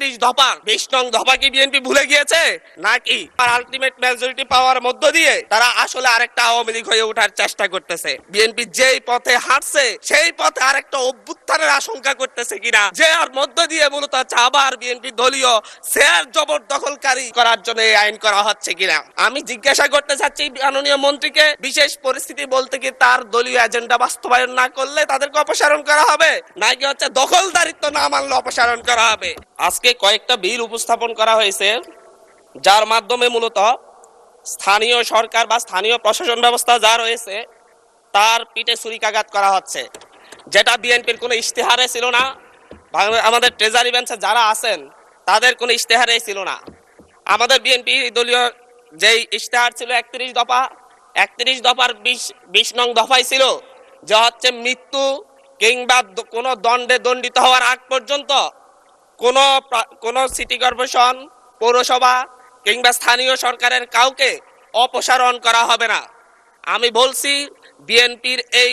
31 দফা 20 নং দফা কি বিএনপি ভুলে গিয়েছে নাকি আলটিমেট মেজরিটি পাওয়ার মধ্য দিয়ে তারা আসলে আরেকটা আওয়ামী লীগ হয়ে ওঠার চেষ্টা করতেছে? বিএনপি যেই পথে হাঁটছে সেই পথে আরেকটা অভ্যুত্থানের আশঙ্কা করতেছে কিনা, যে আর মধ্য দিয়ে মূলত আবার বিএনপি দলীয় শেয়ার জবরদখলকারী করার জন্য এই আইন করা হচ্ছে কিনা। আমি জিজ্ঞাসা করতে চাচ্ছি মাননীয় মন্ত্রীকে, বিশেষ পরিস্থিতি বলতে কি তার দলীয় এজেন্ডা বাস্তবায়ন না করলে তাদেরকে অপসারণ করা হবে, নাকি দখলদারিত্ব না মানলে অপসারণ করা হবে? আজকে কয়েকটা বিল উপস্থাপন করা হয়েছে যার মাধ্যমে মূলত স্থানীয় সরকার বা স্থানীয় প্রশাসন ব্যবস্থা যা রয়েছে তার পিঠে ছুরিকাঘাত করা হচ্ছে, যেটা বিএনপির কোনো ইশতেহারে ছিল না। আমাদের ট্রেজারি বেঞ্চে যারা আছেন তাদের কোনো ইশতেহারেই ছিল না। আমাদের বিএনপি দলীয় যেই ইশতেহার ছিল 31 দফা, 31 দফার 20 নং দফায় ছিল যে মৃত্যু কিংবা কোনো দণ্ডে দণ্ডিত হওয়ার আগ পর্যন্ত কোনো সিটি কর্পোরেশন, পৌরসভা কিংবা স্থানীয় সরকারের কাউকে অপসারণ করা হবে না। আমি বলছি বিএনপির এই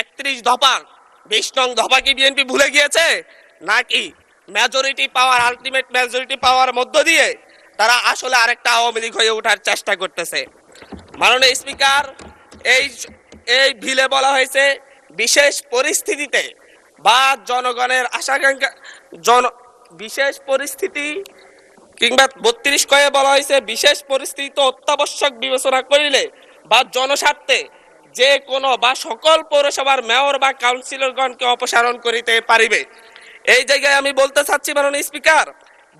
31 দফার 20 নং দফা কি বিএনপি ভুলে গিয়েছে নাকি মেজরিটি পাওয়ার আলটিমেট মেজরিটি পাওয়ার মধ্য দিয়ে তারা আসলে আরেকটা আওয়ামী লীগ হয়ে ওঠার চেষ্টা করতেছে? মাননীয় স্পিকার, এই বিলে বলা হয়েছে বিশেষ পরিস্থিতিতে বা জনগণের আশাকাঙ্ক্ষা বিশেষ পরিস্থিতি কিংবা 32 কয়ে বলা হয়েছে বিশেষ পরিস্থিতি অত্যাবশ্যক বিবেচনা করিলে বা জনস্বার্থে যে কোনো বা সকল পৌরসভার মেয়র বা কাউন্সিলরগণকে অপসারণ করিতে পারিবে। এই জায়গায় আমি বলতে চাচ্ছি মাননীয় স্পিকার,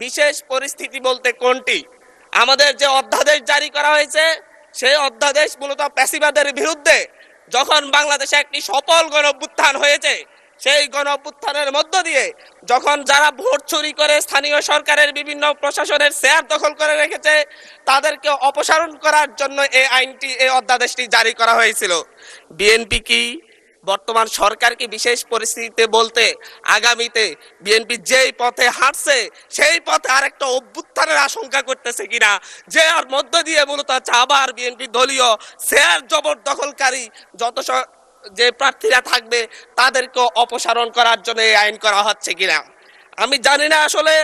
বিশেষ পরিস্থিতি বলতে কোনটি? আমাদের যে অধ্যাদেশ জারি করা হয়েছে সেই অধ্যাদেশ মূলত ফ্যাসিবাদের বিরুদ্ধে যখন বাংলাদেশে একটি সফল গণঅভ্যুত্থান হয়েছে, সেই গণঅভ্যুত্থানের মধ্য দিয়ে যখন যারা ভোট চুরি করে স্থানীয় সরকারের বিভিন্ন প্রশাসনের শেয়ার দখল করে রেখেছে তাদেরকে অপসারণ করার জন্য এই অধ্যাদেশটি জারি করা হয়েছিল। বিএনপি কি বর্তমান সরকার কি বিশেষ পরিস্থিতিতে বলতে আগামীতে বিএনপি যেই পথে হাঁটছে সেই পথে আরেকটা অভ্যুত্থানের আশঙ্কা করতেছে কিনা, যে আর মধ্য দিয়ে মূলত আবার বিএনপি দলীয় শেয়ার জবরদখলকারী যে প্রার্থীরা থাকবে তাদেরকে অপসারণ করার জন্য এই আইন করা হচ্ছে কিনা। আমি জানি না আসলে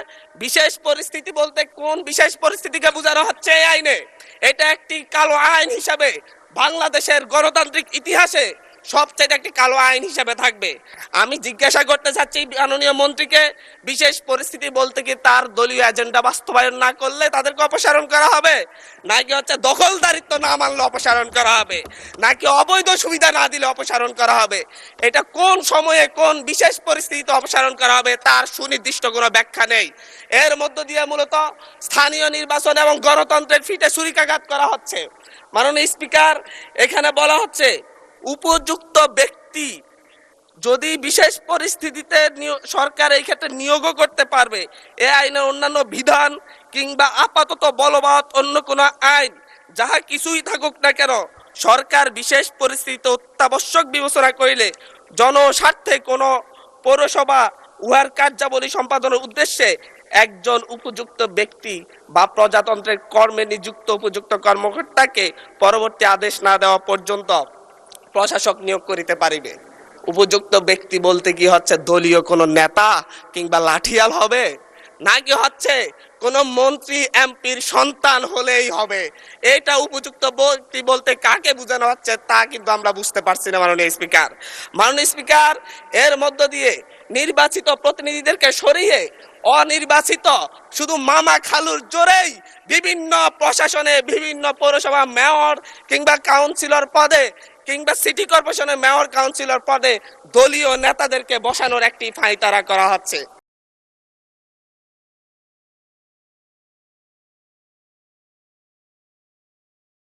বিশেষ পরিস্থিতি বলতে কোন বিশেষ পরিস্থিতিকে বোঝানো হচ্ছে এই আইনে। এটা একটি কালো আইন হিসাবে বাংলাদেশের গণতান্ত্রিক ইতিহাসে সবচেয়ে একটি কালো আইন হিসেবে থাকবে। আমি জিজ্ঞাসা করতে চাচ্ছি মাননীয় মন্ত্রীকে, বিশেষ পরিস্থিতি বলতে কি তার দলীয় এজেন্ডা বাস্তবায়ন না করলে তাদেরকে অপসারণ করা হবে, নাকি দখলদারিত্ব না মানলে অপসারণ করা হবে, নাকি অবৈধ সুবিধা না দিলে অপসারণ করা হবে? এটা কোন সময়ে কোন বিশেষ পরিস্থিতিতে অপসারণ করা হবে তার সুনির্দিষ্ট কোনো ব্যাখ্যা নেই। এর মধ্য দিয়ে মূলত স্থানীয় নির্বাচন এবং গণতন্ত্রের পিঠে ছুরিকাঘাত করা হচ্ছে। মাননীয় স্পিকার, এখানে বলা হচ্ছে উপযুক্ত ব্যক্তি যদি বিশেষ পরিস্থিতিতে সরকার এই ক্ষেত্রে নিয়োগও করতে পারবে। এ আইনের অন্যান্য বিধান কিংবা আপাতত বলবৎ অন্য কোনো আইন যাহা কিছুই থাকুক না কেন, সরকার বিশেষ পরিস্থিতিতে অত্যাবশ্যক বিবেচনা করিলে জনস্বার্থে কোনো পৌরসভা উহার কার্যাবলী সম্পাদনের উদ্দেশ্যে একজন উপযুক্ত ব্যক্তি বা প্রজাতন্ত্রের কর্মে নিযুক্ত উপযুক্ত কর্মকর্তাকে পরবর্তী আদেশ না দেওয়া পর্যন্ত প্রশাসক নিয়োগ করিতে পারিবে। উপযুক্ত ব্যক্তি বলতে কি দলীয় কোনো নেতা কিংবা লাঠিয়াল হবে, নাকি কোনো মন্ত্রী এমপির সন্তান হলেই হবে? এটা উপযুক্ত ব্যক্তি বলতে কাকে বোঝানো হচ্ছে তা কিন্তু আমরা বুঝতে পারছি না মাননীয় স্পিকার। মাননীয় স্পিকার, এর মধ্য দিয়ে নির্বাচিত প্রতিনিধিদেরকে সরিয়ে অনির্বাচিত শুধু মামা খালুর জোরেই বিভিন্ন প্রশাসনে বিভিন্ন পৌরসভা মেয়র কিংবা কাউন্সিলর পদে কিংবা সিটি কর্পোরেশনের মেয়র কাউন্সিলর পদে দলীয় নেতাদেরকে বসানোর একটি ফাঁইতারা করা হচ্ছে।